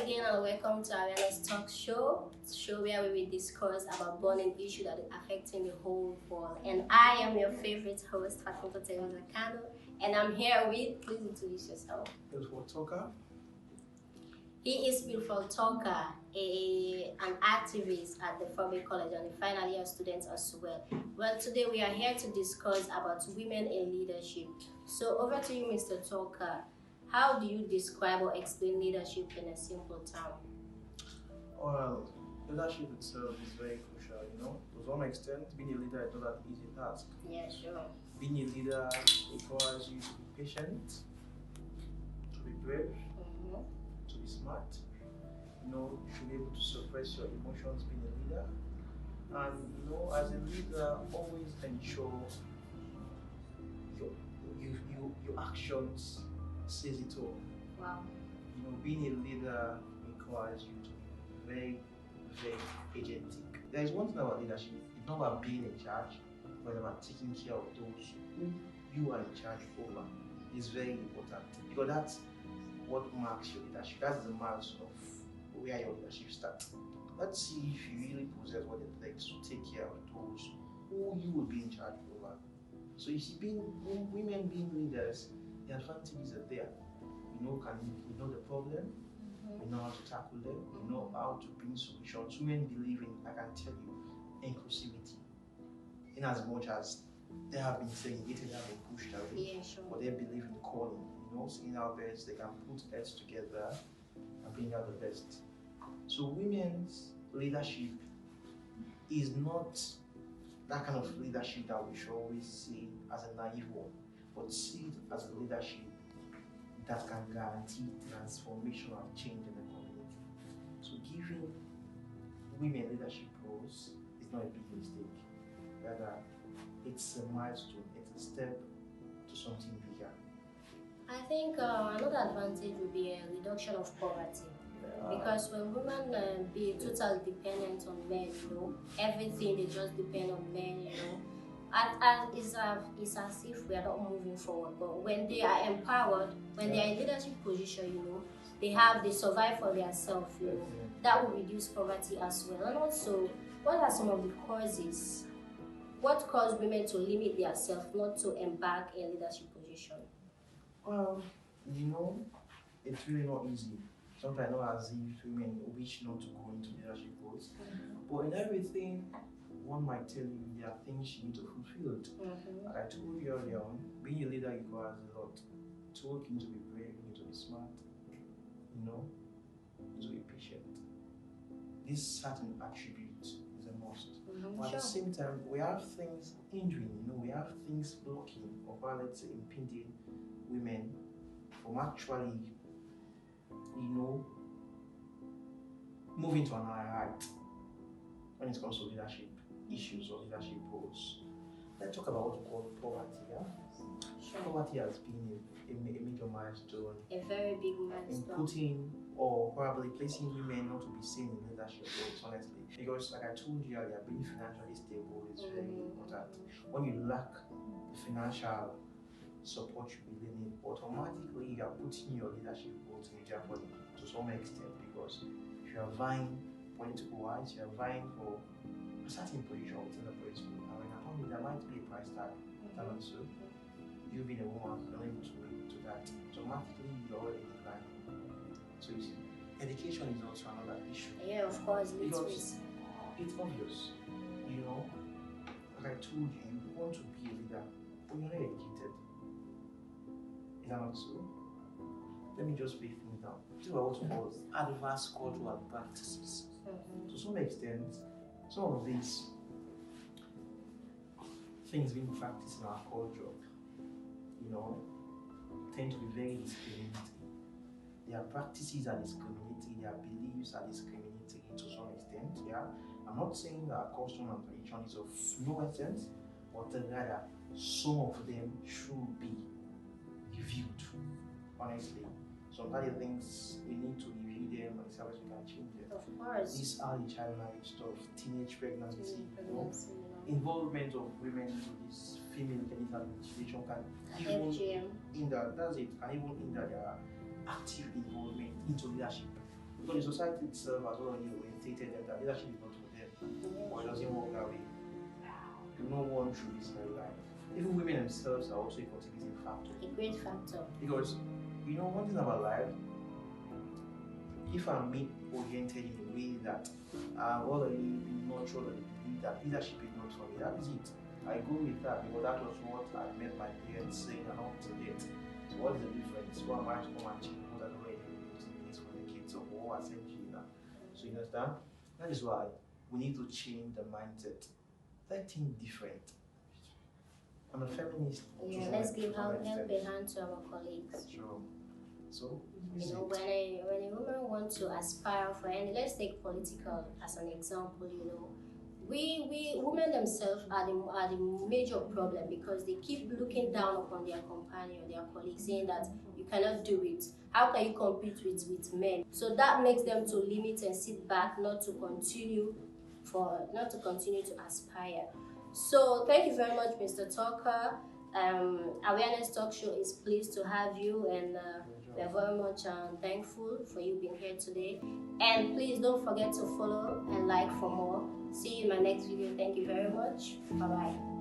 again and welcome to Awareness Talk show where we will discuss about burning issues that are affecting the whole world. And I am your favorite host, Fatima Zakano, and I'm here with, please introduce yourself. Beautiful talker. He is Beautiful Talker, an activist at the Forbes College and a final year student as well. Well, today we are here to discuss about women in leadership. So over to you, Mr. Talker. How do you describe or explain leadership in a simple term? Well, leadership itself is very crucial, To some extent, being a leader is not an easy task. Yeah, sure. Being a leader requires you to be patient, to be brave, to be smart. You should be able to suppress your emotions being a leader. And, as a leader, always ensure your actions says it all. Wow. Being a leader requires you to be very, very agentic. There is one thing about leadership. It's not about being in charge, but about taking care of those who you are in charge over. It's very important because that's what marks your leadership. That's the marks of where your leadership starts. Let's see if you really possess what it takes to take care of those who you will be in charge over. So you see, women being leaders, the advantages are there. We know the problem, we know how to tackle them, we know how to bring solutions. Women believe in, I can tell you, inclusivity. In as much as they have been segregated, they have been pushed away, yeah, sure. But they believe in calling, seeing how best they can put heads together and bring out the best. So women's leadership is not that kind of leadership that we should always see as a naive one, but see it as a leadership that can guarantee transformational change in the community. So giving women leadership roles is not a big mistake. Rather, it's a milestone, it's a step to something bigger. I think another advantage would be a reduction of poverty. Because when women be totally dependent on men, everything they just depend on men, it's as if we are not moving forward. But when they are empowered, when they are in leadership position, they survive for themselves, that will reduce poverty as well. And also, what are some of the causes? What caused women to limit themselves not to embark in leadership position? Well, it's really not easy. Sometimes not as if women wish not to go into leadership roles. But in everything, one might tell you there are things you need to fulfill. Like I told you earlier on, being a leader requires a lot. To work, you need to be brave, you need to be smart, you need to be patient. This certain attribute is a must. But at the same time, we have things hindering, we have things blocking, or let's say impeding women from actually moving to another height when it comes to leadership issues or leadership roles. Let's talk about what we call poverty. Sure. Poverty has been a major milestone. A very big milestone. In putting or probably placing women not to be seen in leadership roles, honestly. Because like I told you earlier, being financially stable is very important. When you lack the financial support you really need, automatically you are putting your leadership roles in jeopardy to some extent, because if you are vying political wise, you are vying for a certain position within the political, and when upon it, there might be a price tag. And so you being a woman unable to relate to that, automatically you are already declining. So you see, education is also another issue. Yeah, of course, because it's obvious, like I told you, you want to be a leader, but you're not educated. Is that not so? Let me just break things down. These are what we call adverse cultural practices. To some extent, some of these things being practiced in our culture, tend to be very discriminatory. Their practices are discriminatory, their beliefs are discriminatory to some extent, I'm not saying that our custom and tradition is of no essence, but rather some of them should be reviewed, honestly. Some other things we need to review them and see how we can change them. Of course. This early child marriage stuff, teenage pregnancy, involvement of women into this female genital mutilation can even hinder, can even hinder their active involvement into leadership. Because the society itself has already orientated them that leadership is not for them, or it doesn't work that way. No one through this very life. Even women themselves are also a contributing factor. A great factor. Because one thing about life, if I'm me oriented in a way that I've already been nurtured or believe that leadership is not for me, that is it. I go with that because that was what I met my parents saying and all to it. So what is the difference? Who am I to come and change what I already put in place for the kids or what essentially now? So you understand? That is why we need to change the mindset. Let's think different. I'm a feminist. Yeah, let's give help a hand to our colleagues. Sure. So when a woman wants to aspire for any, let's take political as an example. We women themselves are the major problem because they keep looking down upon their companion, their colleagues, saying that you cannot do it. How can you compete with men? So that makes them to limit and sit back, not to continue to aspire. So thank you very much, Mr. Tucker. Awareness Talk Show is pleased to have you, and we are very much thankful for you being here today. And please don't forget to follow and like for more. See you in my next video. Thank you very much. Bye bye.